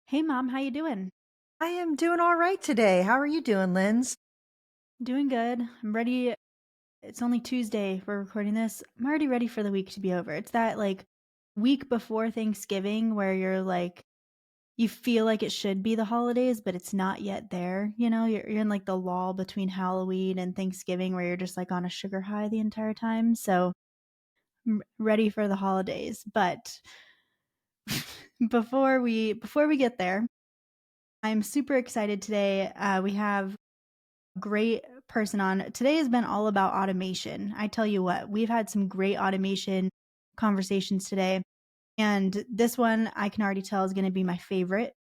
Hey mom, how you doing? I am doing all right today. How are you doing, Linz? Doing good. I'm ready. It's only Tuesday. We're recording this. I'm already ready for the week to be over. It's that week before Thanksgiving where you're like you feel like it should be the holidays, but it's not yet there. You're in like the lull between Halloween and Thanksgiving where you're just like on a sugar high the entire time. So I'm ready for the holidays. But before we get there, I'm super excited today. We have great person on. Today has been all about automation. I tell you what, we've had some great automation conversations today. And this one I can already tell is going to be my favorite.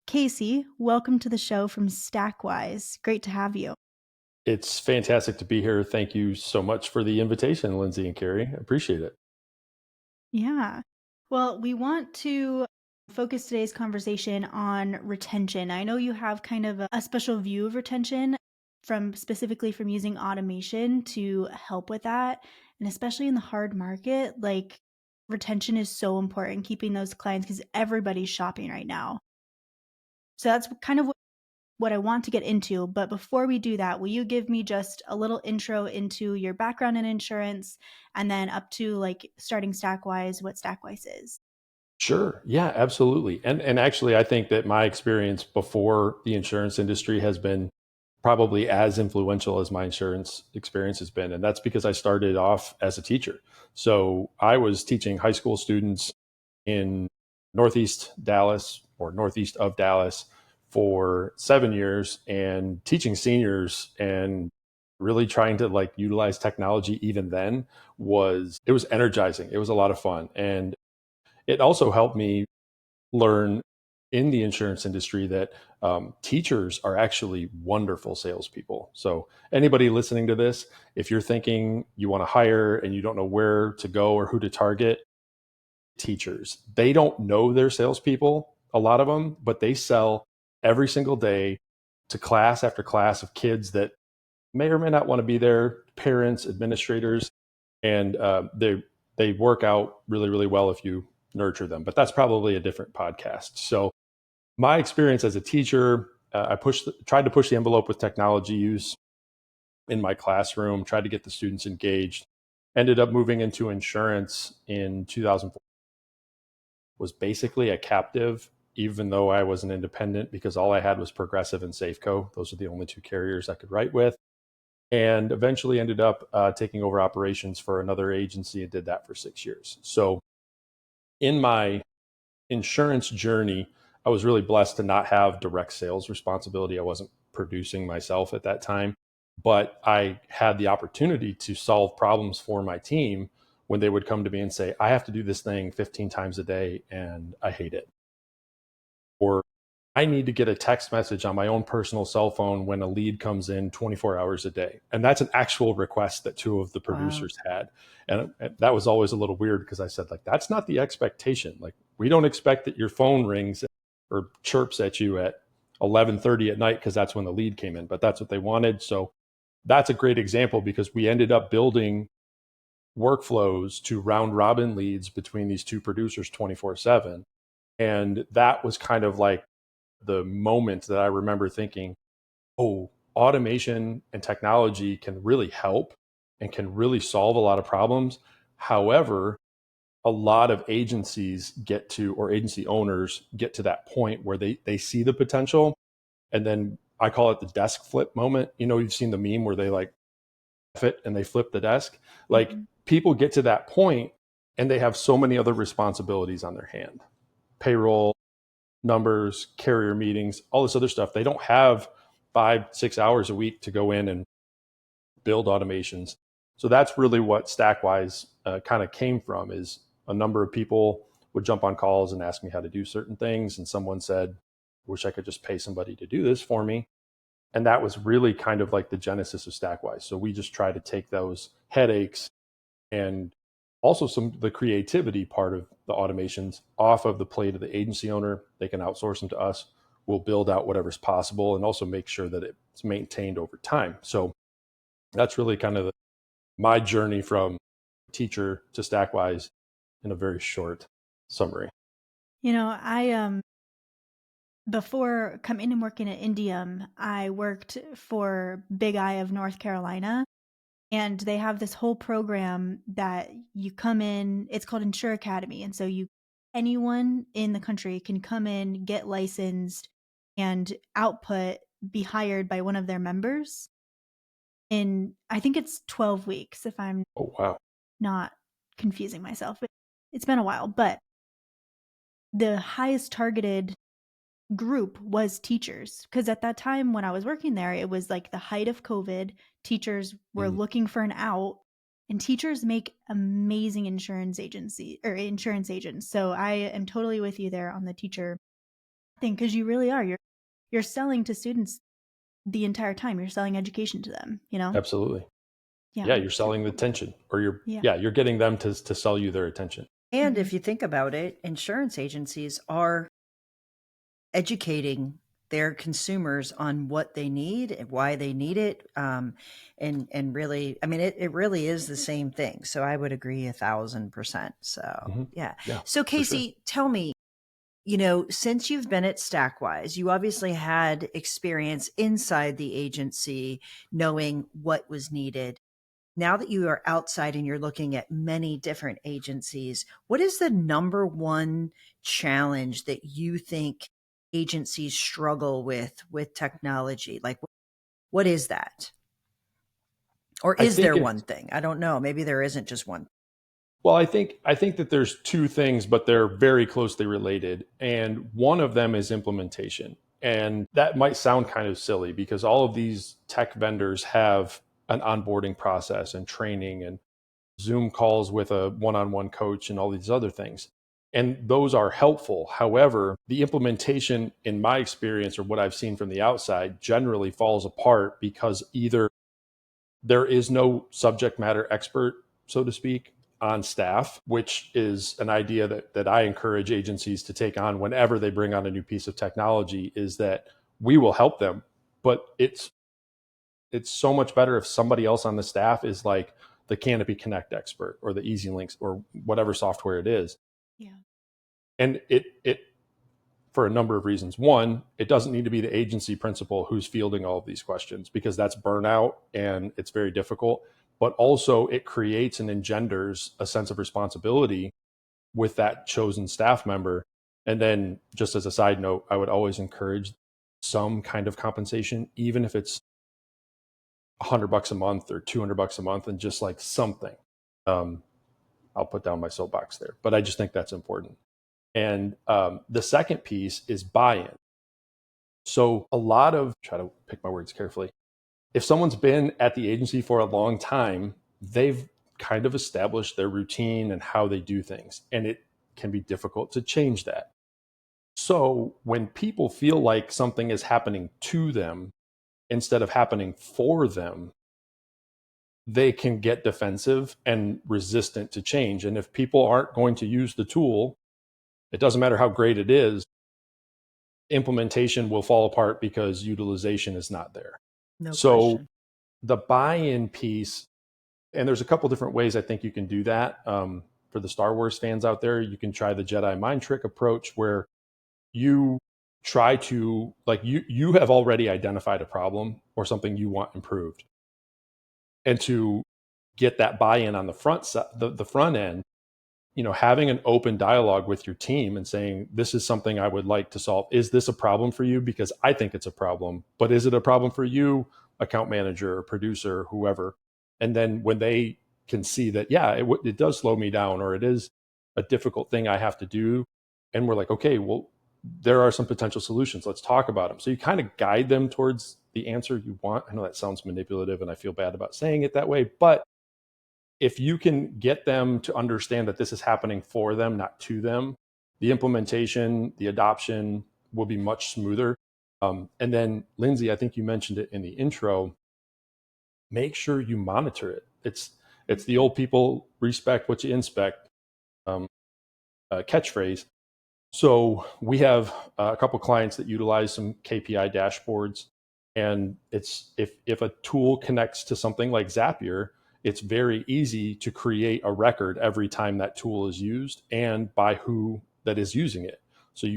Casey, welcome to the show from Stakwise. Great to have you. It's fantastic to be here. Thank you so much for the invitation, Lindsay and Carey. I appreciate it. Yeah. Well, we want to focus today's conversation on retention. I know you have kind of a special view of retention specifically from using automation to help with that. And especially in the hard market, like retention is so important, keeping those clients because everybody's shopping right now. So that's kind of what I want to get into. But before we do that, will you give me just a little intro into your background in insurance and then up to like starting Stackwise, what Stackwise is? Sure. Yeah, absolutely. And actually I think that my experience before the insurance industry has been probably as influential as my insurance experience has been. And that's because I started off as a teacher. So I was teaching high school students in Northeast Dallas or Northeast of Dallas for 7 years and teaching seniors and really trying to like utilize technology even then it was energizing. It was a lot of fun. And it also helped me learn in the insurance industry that teachers are actually wonderful salespeople. So, anybody listening to this, if you're thinking you want to hire and you don't know where to go or who to target, teachers, they don't know they're salespeople, a lot of them, but they sell every single day to class after class of kids that may or may not want to be there, parents, administrators, and they work out really really well if you nurture them. But that's probably a different podcast. So my experience as a teacher, tried to push the envelope with technology use in my classroom, tried to get the students engaged. Ended up moving into insurance in 2004. Was basically a captive, even though I was an independent, because all I had was Progressive and Safeco. Those are the only two carriers I could write with. And eventually ended up taking over operations for another agency and did that for 6 years. So in my insurance journey, I was really blessed to not have direct sales responsibility. I wasn't producing myself at that time, but I had the opportunity to solve problems for my team when they would come to me and say, I have to do this thing 15 times a day and I hate it. Or I need to get a text message on my own personal cell phone when a lead comes in 24 hours a day. And that's an actual request that two of the Wow. producers had. And that was always a little weird because I said, like, that's not the expectation. Like, we don't expect that your phone rings or chirps at you at 11:30 at night because that's when the lead came in, but that's what they wanted. So that's a great example because we ended up building workflows to round robin leads between these two producers 24/7. And that was kind of like the moment that I remember thinking, oh, automation and technology can really help and can really solve a lot of problems. However, a lot of agencies get to, or agency owners get to that point where they see the potential. And then I call it the desk flip moment. You know, you've seen the meme where they like fit and they flip the desk. Like Mhm. people get to that point and they have so many other responsibilities on their hand: payroll, numbers, carrier meetings, all this other stuff. They don't have 5, 6 hours a week to go in and build automations. So that's really what Stackwise kind of came from. Is a number of people would jump on calls and ask me how to do certain things, and someone said, "Wish I could just pay somebody to do this for me." And that was really kind of like the genesis of Stackwise. So we just try to take those headaches and also some the creativity part of the automations off of the plate of the agency owner. They can outsource them to us. We'll build out whatever's possible and also make sure that it's maintained over time. So that's really kind of my journey from teacher to Stackwise in a very short summary. I before coming and working at Indium, I worked for Big Eye of North Carolina, and they have this whole program that you come in, it's called Insure Academy. And so anyone in the country can come in, get licensed, and output, be hired by one of their members in, I think it's 12 weeks, if I'm Oh, wow. not confusing myself. It's been a while, but the highest targeted group was teachers, because at that time when I was working there, it was like the height of COVID. Teachers were Mm, looking for an out, and teachers make amazing insurance agents. So I am totally with you there on the teacher thing, because you really are. You're selling to students the entire time. You're selling education to them, you know? absolutely. Yeah. Yeah, you're selling the attention, or Yeah. you're getting them to sell you their attention. And Mhm. if you think about it, insurance agencies are educating their consumers on what they need and why they need it. And really, I mean, it really is the same thing. So I would agree 1,000%. So Hmm. yeah. Yeah, So for sure. Casey, tell me, since you've been at Stakwise, you obviously had experience inside the agency, knowing what was needed. Now that you are outside and you're looking at many different agencies, what is the number one challenge that you think agencies struggle with technology? Like, what is that? Or I is think there one it's thing? I don't know. Maybe there isn't just one. Well, I think that there's two things, but they're very closely related. And one of them is implementation. And that might sound kind of silly because all of these tech vendors have an onboarding process and training and Zoom calls with a one-on-one coach and all these other things. And those are helpful. However, the implementation, in my experience or what I've seen from the outside, generally falls apart because either there is no subject matter expert, so to speak, on staff, which is an idea that I encourage agencies to take on whenever they bring on a new piece of technology, is that we will help them, but it's so much better if somebody else on the staff is like the Canopy Connect expert or the Easy Links or whatever software it is. Yeah. And it for a number of reasons. One, it doesn't need to be the agency principal who's fielding all of these questions because that's burnout and it's very difficult. But also, it creates and engenders a sense of responsibility with that chosen staff member. And then, just as a side note, I would always encourage some kind of compensation, even if it's $100 a month or $200 a month, and just like something. Um, I'll put down my soapbox there, but I just think that's important. And the second piece is buy-in. So a lot of, try to pick my words carefully. If someone's been at the agency for a long time, they've kind of established their routine and how they do things. And it can be difficult to change that. So when people feel like something is happening to them instead of happening for them, they can get defensive and resistant to change. And if people aren't going to use the tool, it doesn't matter how great it is, implementation will fall apart because utilization is not there. No So question. the buy-in piece, and there's a couple different ways I think you can do that. For the Star Wars fans out there, you can try the Jedi mind trick approach where you try to, like, you have already identified a problem or something you want improved, and to get that buy-in on the the front end, having an open dialogue with your team and saying, this is something I would like to solve. Is this a problem for you? Because I think it's a problem, but is it a problem for you, account manager or producer, whoever? And then when they can see that, yeah, it does slow me down, or it is a difficult thing I have to do. And we're like, okay, well, there are some potential solutions. Let's talk about them. So you kind of guide them towards the answer you want. I know that sounds manipulative and I feel bad about saying it that way, but if you can get them to understand that this is happening for them, not to them, the implementation, the adoption will be much smoother. And then, Lindsay, I think you mentioned it in the intro. Make sure you monitor it. It's the old people respect what you inspect um, catchphrase. So we have a couple clients that utilize some KPI dashboards, and it's if a tool connects to something like Zapier, it's very easy to create a record every time that tool is used and by who that is using it. So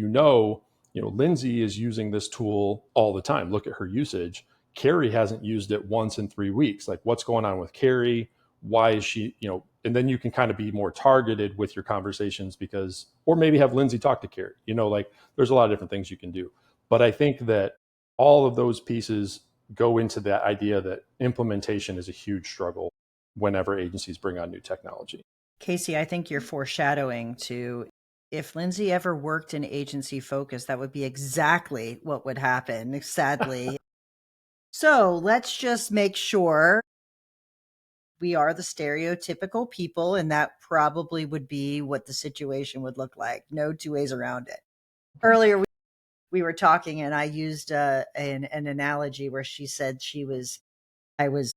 Lindsay is using this tool all the time. Look at her usage. Carey hasn't used it once in 3 weeks. Like, what's going on with Carey? Why is she, and then you can kind of be more targeted with your conversations or maybe have Lindsay talk to Carey, like there's a lot of different things you can do. But I think that all of those pieces go into that idea that implementation is a huge struggle whenever agencies bring on new technology. Casey, I think you're foreshadowing to, if Lindsay ever worked in agency focus, that would be exactly what would happen, sadly. So let's just make sure we are the stereotypical people, and that probably would be what the situation would look like. No two ways around it. Earlier, we were talking, and I used an analogy where she said I was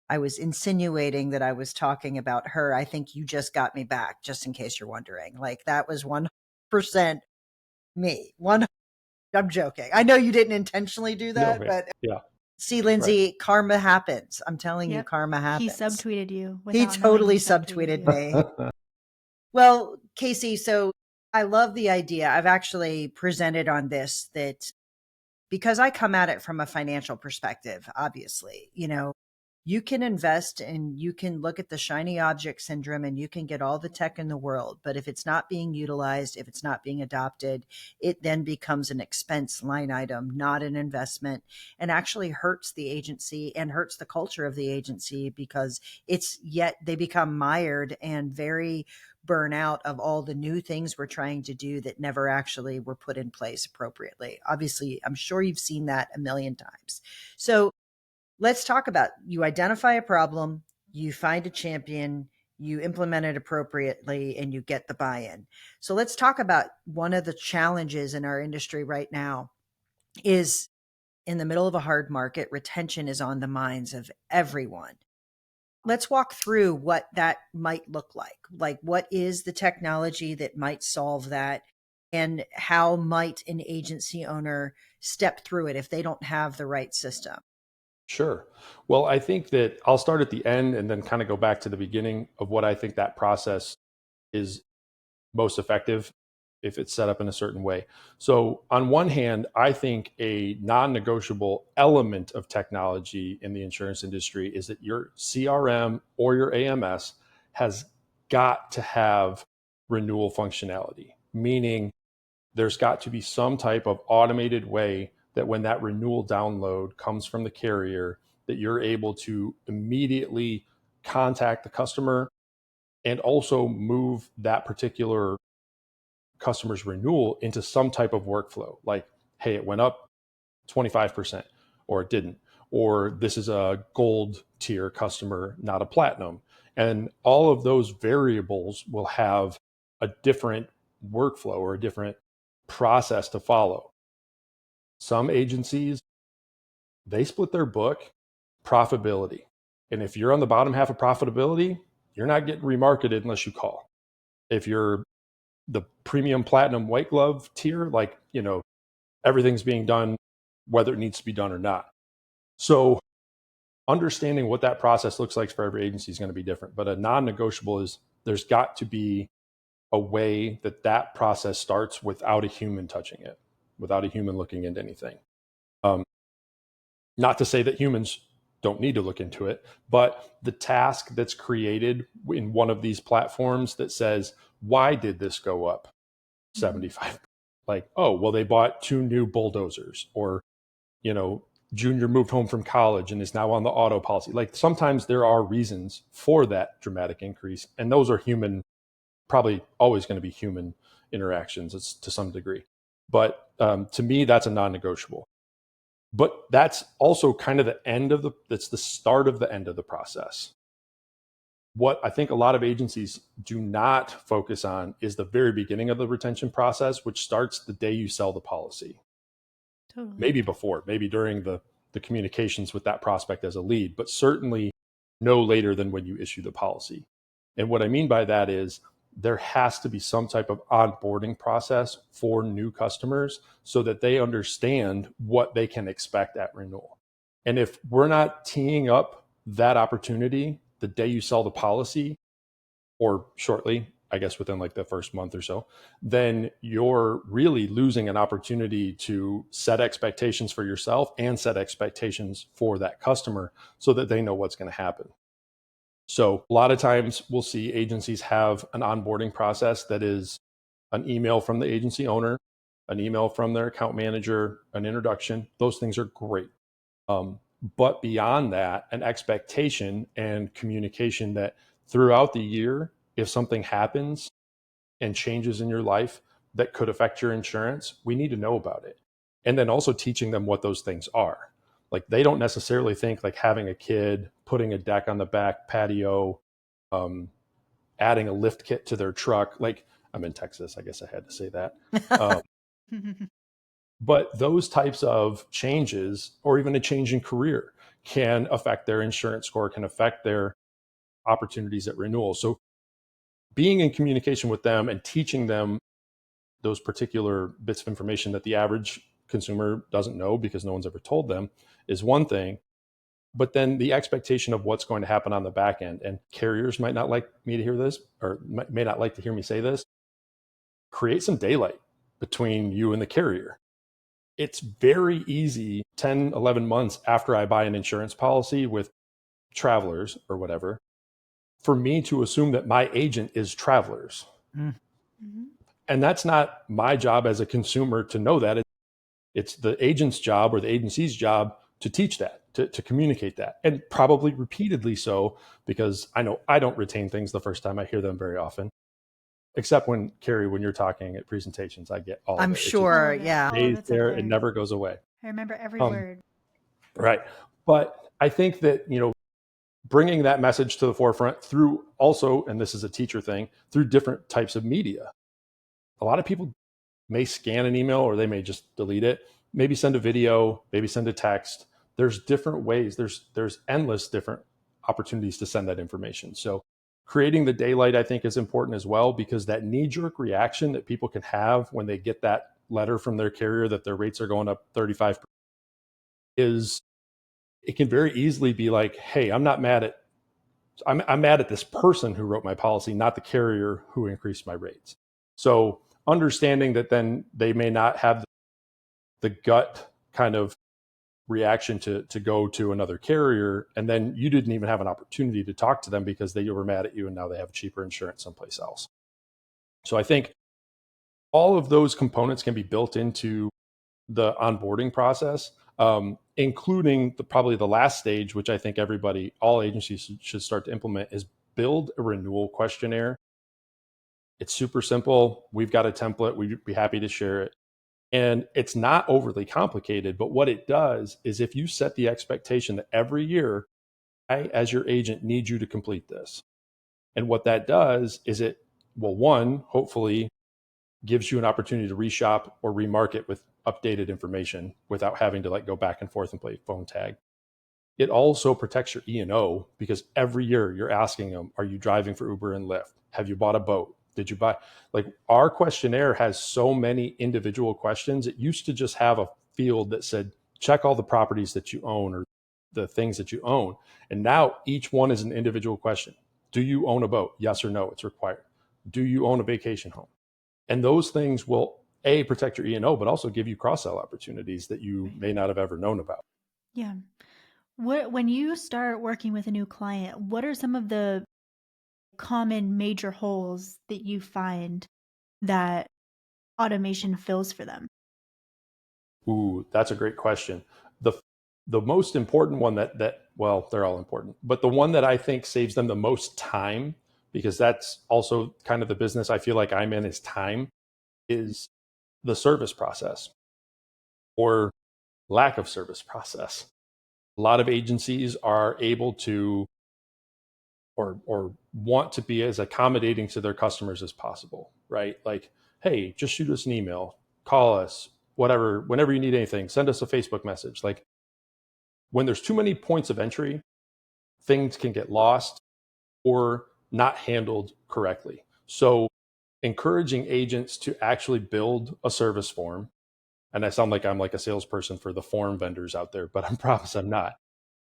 insinuating that I was talking about her. I think you just got me back, just in case you're wondering. Like, that was 100% me. I'm joking. I know you didn't intentionally do that, No, but yeah. see, Lindsay, Right. Karma happens. I'm telling you, Yep. karma He happens. subtweeted you He without knowing totally he subtweeted subtweeted you. me. Well, Casey, so I love the idea. I've actually presented on this, that because I come at it from a financial perspective, obviously, you can invest and you can look at the shiny object syndrome and you can get all the tech in the world. But if it's not being utilized, if it's not being adopted, it then becomes an expense line item, not an investment, and actually hurts the agency and hurts the culture of the agency, because they become mired and very burnout of all the new things we're trying to do that never actually were put in place appropriately. Obviously, I'm sure you've seen that a million times. So let's talk about, you identify a problem, you find a champion, you implement it appropriately, and you get the buy-in. So let's talk about one of the challenges in our industry right now is, in the middle of a hard market, retention is on the minds of everyone. Let's walk through what that might look like. Like, what is the technology that might solve that? And how might an agency owner step through it if they don't have the right system? Sure. Well, I think that I'll start at the end and then kind of go back to the beginning of what I think that process is most effective if it's set up in a certain way. So, on one hand, I think a non negotiable element of technology in the insurance industry is that your CRM or your AMS has got to have renewal functionality, meaning there's got to be some type of automated way that when that renewal download comes from the carrier, that you're able to immediately contact the customer and also move that particular customer's renewal into some type of workflow. Like, hey, it went up 25%, or it didn't, or this is a gold tier customer, not a platinum. And all of those variables will have a different workflow or a different process to follow. Some agencies, they split their book profitability. And if you're on the bottom half of profitability, you're not getting remarketed unless you call. If you're the premium platinum white glove tier, like, everything's being done whether it needs to be done or not. So understanding what that process looks like for every agency is going to be different. But a non-negotiable is there's got to be a way that that process starts without a human touching it, without a human looking into anything. Not to say that humans don't need to look into it, but the task that's created in one of these platforms that says, why did this go up 75? Like, oh, well, they bought 2 new bulldozers, or, Junior moved home from college and is now on the auto policy. Like, sometimes there are reasons for that dramatic increase, and those are human, probably always going to be human interactions to some degree. But to me, that's a non-negotiable. But that's also kind of that's the start of the end of the process. What I think a lot of agencies do not focus on is the very beginning of the retention process, which starts the day you sell the policy. Totally. Maybe before, maybe during the communications with that prospect as a lead, but certainly no later than when you issue the policy. And what I mean by that is there has to be some type of onboarding process for new customers so that they understand what they can expect at renewal. And if we're not teeing up that opportunity the day you sell the policy or shortly I guess within like the first month or so, then you're really losing an opportunity to set expectations for yourself and set expectations for that customer so that they know what's going to happen. So a lot of times we'll see agencies have an onboarding process that is an email from the agency owner, an email from their account manager, an introduction. Those things are great. But beyond that, an expectation and communication that throughout the year, if something happens and changes in your life that could affect your insurance, we need to know about it. And then also teaching them what those things are. Like they don't necessarily think like having a kid, putting a deck on the back patio, adding a lift kit to their truck. Like I'm in Texas, I guess I had to say that. But those types of changes, or even a change in career, can affect their insurance score, can affect their opportunities at renewal. So being in communication with them and teaching them those particular bits of information that the average consumer doesn't know because no one's ever told them is one thing. But then the expectation of what's going to happen on the back end, and carriers might not like me to hear this, or may not like to hear me say this, create some daylight between you and the carrier. It's very easy 10, 11 months after I buy an insurance policy with Travelers or whatever, for me to assume that my agent is Travelers. Mm-hmm. And that's not my job as a consumer to know that. It's the agent's job or the agency's job to teach that, to communicate that, and probably repeatedly so, because I know I don't retain things the first time I hear them very often. Except when, Carey, when you're talking at presentations, I get all of I'm it. It just sure. Yeah. stays That's there. okay. It never goes away. I remember every word. Right. But I think that, bringing that message to the forefront through also, and this is a teacher thing, through different types of media. A lot of people may scan an email or they may just delete it, maybe send a video, maybe send a text. There's different ways. There's endless different opportunities to send that information. So creating the daylight, I think, is important as well, because that knee-jerk reaction that people can have when they get that letter from their carrier that their rates are going up 35% is, it can very easily be like, hey, I'm mad at this person who wrote my policy, not the carrier who increased my rates. So understanding that then they may not have the gut kind of reaction to go to another carrier, and then you didn't even have an opportunity to talk to them because they were mad at you and now they have cheaper insurance someplace else. So I think all of those components can be built into the onboarding process, including probably the last stage, which I think all agencies should start to implement, is build a renewal questionnaire. It's super simple. We've got a template. We'd be happy to share it. And it's not overly complicated, but what it does is if you set the expectation that every year, I, as your agent, need you to complete this. And what that does is one, hopefully gives you an opportunity to reshop or remarket with updated information without having to like go back and forth and play phone tag. It also protects your E&O because every year you're asking them, are you driving for Uber and Lyft? Have you bought a boat? Did you buy? Like our questionnaire has so many individual questions. It used to just have a field that said, check all the properties that you own or the things that you own. And now each one is an individual question. Do you own a boat? Yes or no, it's required. Do you own a vacation home? And those things will protect your E&O, but also give you cross-sell opportunities that you may not have ever known about. Yeah. When you start working with a new client, what are some of the common major holes that you find that automation fills for them? Ooh, that's a great question. The most important one well, they're all important, but the one that I think saves them the most time, because that's also kind of the business I feel like I'm in, is time, is the service process or lack of service process. A lot of agencies are able to or want to be as accommodating to their customers as possible, right? Like, hey, just shoot us an email, call us, whatever, whenever you need anything, send us a Facebook message. Like when there's too many points of entry, things can get lost or not handled correctly. So encouraging agents to actually build a service form. And I sound like I'm like a salesperson for the form vendors out there, but I promise I'm not.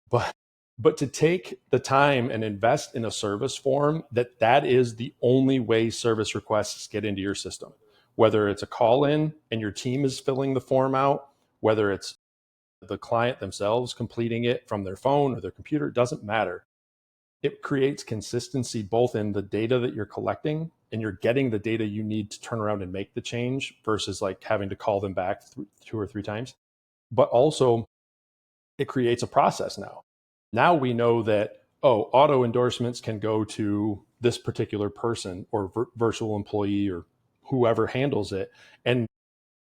But But to take the time and invest in a service form that is the only way service requests get into your system, whether it's a call in and your team is filling the form out, whether it's the client themselves completing it from their phone or their computer, it doesn't matter. It creates consistency both in the data that you're collecting and you're getting the data you need to turn around and make the change versus like having to call them back two or three times. But also, it creates a process now. Now we know that, oh, auto endorsements can go to this particular person or virtual employee or whoever handles it. And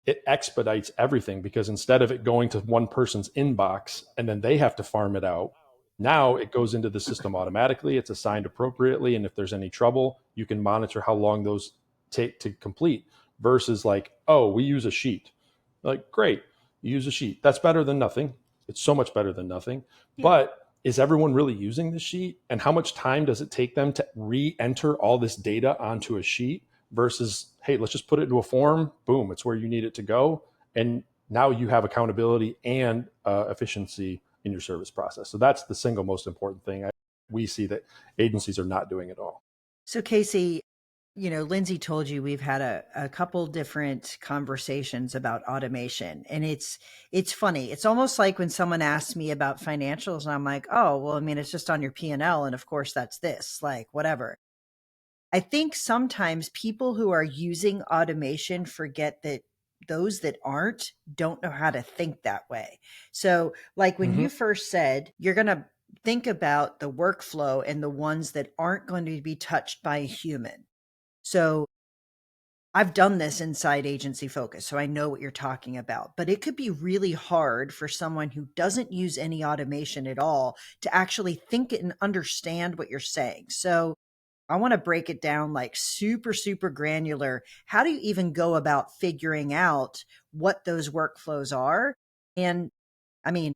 it expedites everything because instead of it going to one person's inbox and then they have to farm it out, now it goes into the system automatically. It's assigned appropriately. And if there's any trouble, you can monitor how long those take to complete versus like, oh, we use a sheet. Like, great, you use a sheet. That's better than nothing. It's so much better than nothing. Yeah. But is everyone really using the sheet? And how much time does it take them to re enter all this data onto a sheet versus, hey, let's just put it into a form. Boom, it's where you need it to go. And now you have accountability and efficiency in your service process. So that's the single most important thing we see that agencies are not doing at all. So, Casey, Lindsay told you we've had a couple different conversations about automation, and it's funny. It's almost like when someone asks me about financials, and I'm like, oh, well, I mean, it's just on your P&L, and of course that's this, like whatever. I think sometimes people who are using automation forget that those that aren't don't know how to think that way. So, like when Mm-hmm. you first said you're going to think about the workflow and the ones that aren't going to be touched by a human. So, I've done this inside Agency Focus, so I know what you're talking about. But it could be really hard for someone who doesn't use any automation at all to actually think and understand what you're saying. So I want to break it down like super, super granular. How do you even go about figuring out what those workflows are? And I mean,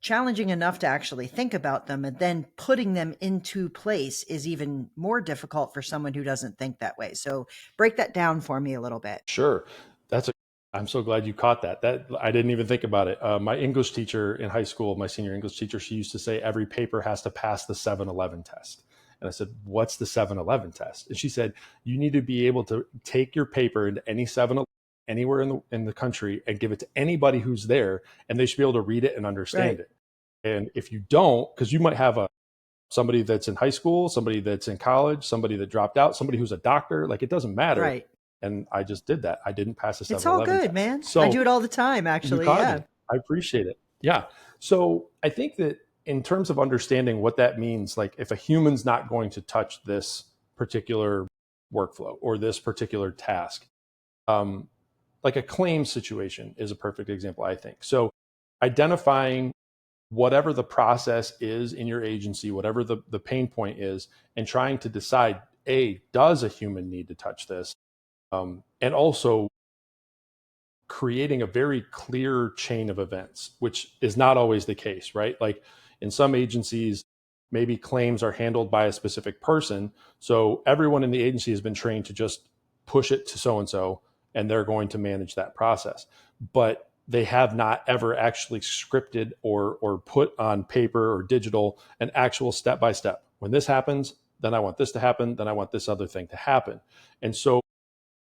challenging enough to actually think about them, and then putting them into place is even more difficult for someone who doesn't think that way. So break that down for me a little bit. Sure. That's a, I'm so glad you caught that. That I didn't even think about it. My English teacher in high school, my senior English teacher, she used to say every paper has to pass the 7-Eleven test. And I said, what's the 7-Eleven test? And she said, you need to be able to take your paper into any 7-Eleven anywhere in the country and give it to anybody who's there, and they should be able to read it and understand Right. it. And if you don't, because you might have somebody that's in high school, somebody that's in college, somebody that dropped out, somebody who's a doctor, like it doesn't matter. Right. And I just did that. I didn't pass the It's 7-Eleven all good, test. man. I So do it all the time, you actually. caught Yeah. me. I appreciate it. Yeah. So I think that in terms of understanding what that means, like if a human's not going to touch this particular workflow or this particular task, um, like a claim situation is a perfect example, I think. So identifying whatever the process is in your agency, whatever the pain point is, and trying to decide, A, does a human need to touch this? And also creating a very clear chain of events, which is not always the case, right? Like in some agencies, maybe claims are handled by a specific person. So everyone in the agency has been trained to just push it to so and so, and they're going to manage that process. But they have not ever actually scripted or put on paper or digital an actual step by step. When this happens, then I want this to happen, then I want this other thing to happen. And so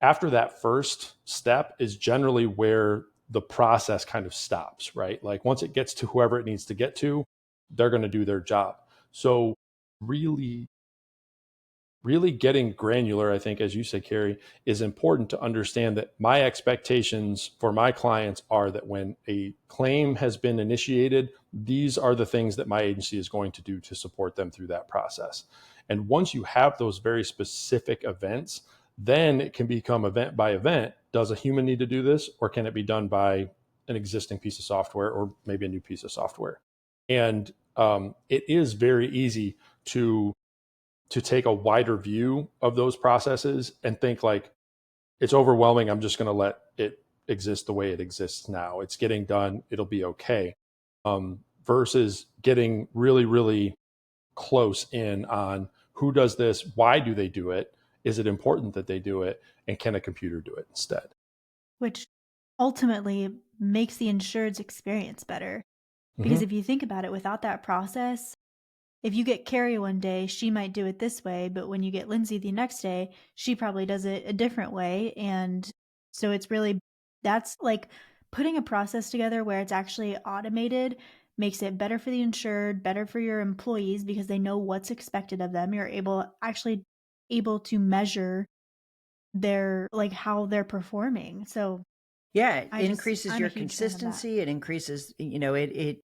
after that first step is generally where the process kind of stops, right? Like once it gets to whoever it needs to get to, they're going to do their job. So really, really getting granular, I think, as you said, Carey, is important to understand that my expectations for my clients are that when a claim has been initiated, these are the things that my agency is going to do to support them through that process. And once you have those very specific events, then it can become event by event. Does a human need to do this, or can it be done by an existing piece of software or maybe a new piece of software? And it is very easy to take a wider view of those processes and think like it's overwhelming. I'm just going to let it exist the way it exists now. It's getting done. It'll be okay. Versus getting really, really close in on who does this, why do they do it, is it important that they do it, and can a computer do it instead? Which ultimately makes the insured's experience better. Because Hmm. if you think about it, without that process, if you get Carey one day, she might do it this way, but when you get Lindsay the next day, she probably does it a different way. And so it's really, that's like putting a process together where it's actually automated makes it better for the insured, better for your employees because they know what's expected of them. You're able to measure their like how they're performing. So Yeah, it increases I'm a your huge fan of that. consistency. It increases, it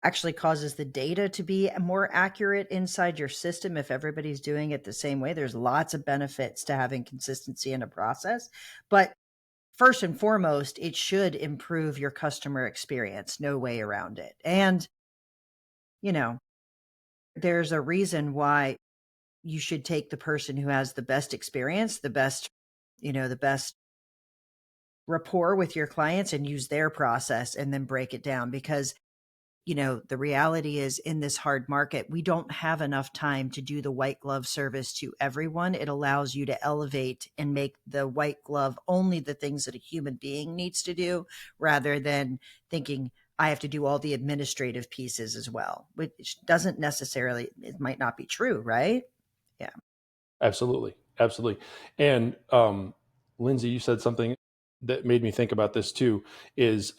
actually causes the data to be more accurate inside your system if everybody's doing it the same way. There's lots of benefits to having consistency in a process. But first and foremost, it should improve your customer experience. No way around it. And, you know, there's a reason why you should take the person who has the best experience, the best rapport with your clients and use their process and then break it down because the reality is in this hard market, we don't have enough time to do the white glove service to everyone. It allows you to elevate and make the white glove only the things that a human being needs to do rather than thinking I have to do all the administrative pieces as well, which doesn't necessarily, it might not be true, right? Yeah. Absolutely. Absolutely. And Lindsay, you said something that made me think about this too, is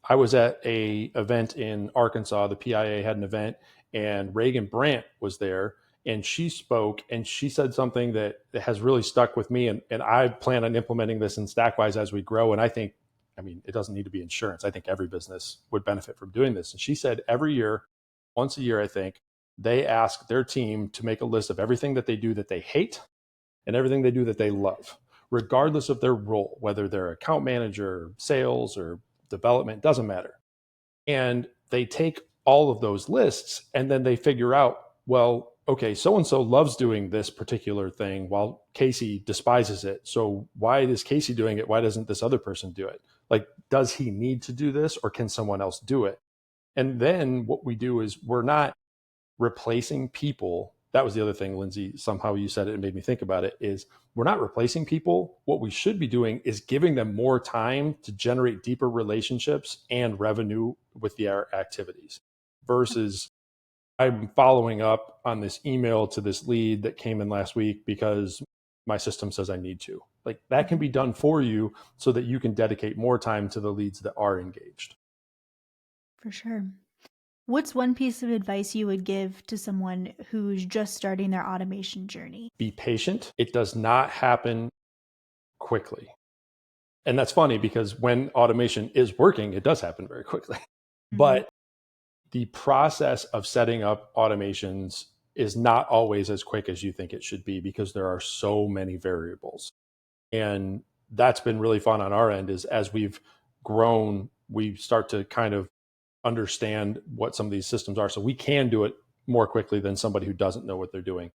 I was at a event in Arkansas. The PIA had an event and Reagan Brandt was there and she spoke and she said something that has really stuck with me. And I plan on implementing this in Stakwise as we grow. And I mean, it doesn't need to be insurance. I think every business would benefit from doing this. And she said every year, once a year, I think, they ask their team to make a list of everything that they do that they hate and everything they do that they love, regardless of their role, whether they're account manager, sales, or development, doesn't matter. And they take all of those lists and then they figure out, well, okay, so and so loves doing this particular thing while Casey despises it. So why is Casey doing it? Why doesn't this other person do it? Like, does he need to do this or can someone else do it? And then what we do is we're not replacing people. That was the other thing, Lindsay, somehow you said it and made me think about it, is we're not replacing people. What we should be doing is giving them more time to generate deeper relationships and revenue with their activities versus I'm following up on this email to this lead that came in last week because my system says I need to. Like that can Mhm. be done for you so that you can dedicate more time to the leads that are engaged. For sure. What's one piece of advice you would give to someone who's just starting their automation journey? Be patient. It does not happen quickly. And that's funny because when automation is working, it does happen very quickly. Mhm. But the process of setting up automations is not always as quick as you think it should be because there are so many variables. And that's been really fun on our end is as we've grown, we start to kind of understand what some of these systems are. So we can do it more quickly than somebody who doesn't know what they're doing.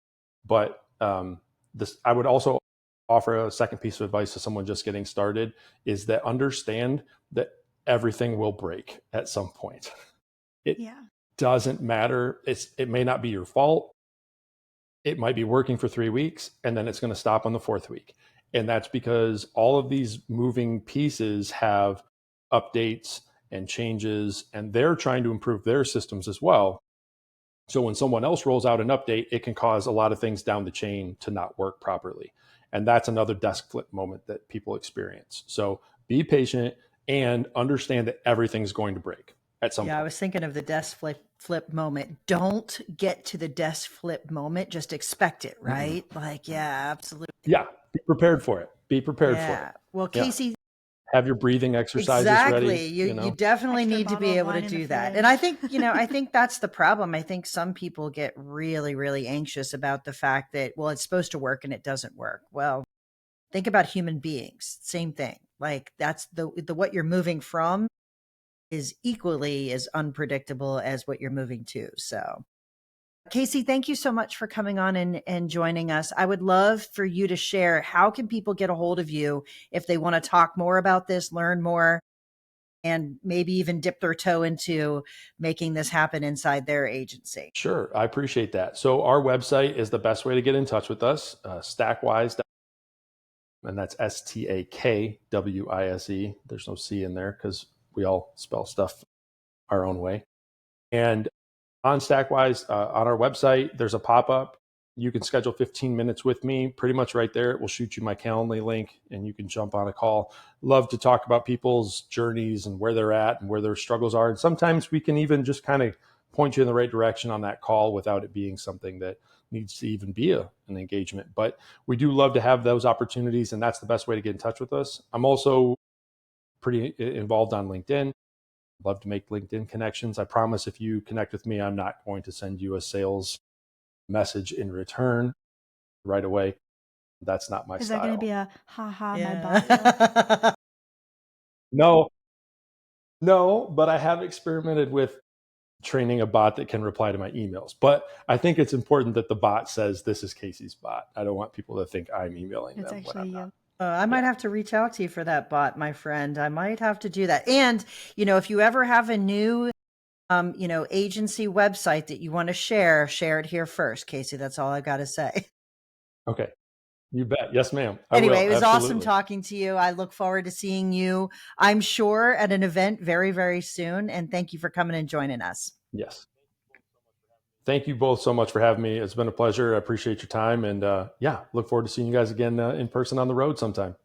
But I would also offer a second piece of advice to someone just getting started is that understand that everything will break at some point. It Yeah. doesn't matter. It may not be your fault. It might be working for 3 weeks and then it's going to stop on the fourth week. And that's because all of these moving pieces have updates and changes, and they're trying to improve their systems as well. So when someone else rolls out an update, it can cause a lot of things down the chain to not work properly. And that's another desk flip moment that people experience. So be patient and understand that everything's going to break at some Yeah, I point. was thinking of the desk flip moment. Don't get to the desk flip moment. Just expect it, Mm-mm. right? Like, yeah, absolutely. Yeah, be prepared for it. Be prepared for it. Yeah. Well, Yeah. Casey, Have your breathing exercises ready, exactly. You you you know? definitely Extra need to bottle be of able to wine in the do that. And I fridge. think, I think that's the problem. I think some people get really, really anxious about the fact that, well, it's supposed to work and it doesn't work. Well, think about human beings. Same thing. Like that's the what you're moving from is equally as unpredictable as what you're moving to. So Casey, thank you so much for coming on and joining us. I would love for you to share how can people get a hold of you if they want to talk more about this, learn more, and maybe even dip their toe into making this happen inside their agency. Sure, I appreciate that. So our website is the best way to get in touch with us, Stakwise, and that's Stakwise. There's no C in there because we all spell stuff our own way. And on Stakwise, on our website, there's a pop-up. You can schedule 15 minutes with me pretty much right there. It will shoot you my Calendly link and you can jump on a call. Love to talk about people's journeys and where they're at and where their struggles are. And sometimes we can even just kind of point you in the right direction on that call without it being something that needs to even be an engagement. But we do love to have those opportunities, and that's the best way to get in touch with us. I'm also pretty involved on LinkedIn. Love to make LinkedIn connections. I promise if you connect with me, I'm not going to send you a sales message in return right away. That's not my Is that going to style. be a ha ha my bot will? Yeah. No, no, but I have experimented with training a bot that can reply to my emails. But I think it's important that the bot says this is Casey's bot. I don't want people to think I'm emailing It's them when actually I'm not. you. I might Yeah. have to reach out to you for that bot, my friend. I might have to do that. And, if you ever have a new, agency website that you want to share it here first, Casey. That's all I got to say. Okay. You bet. Yes, ma'am. I Anyway, will. it was awesome Absolutely. talking to you. I look forward to seeing you, I'm sure, at an event very, very soon. And thank you for coming and joining us. Yes. Thank you both so much for having me. It's been a pleasure. I appreciate your time. And yeah, look forward to seeing you guys again in person on the road sometime.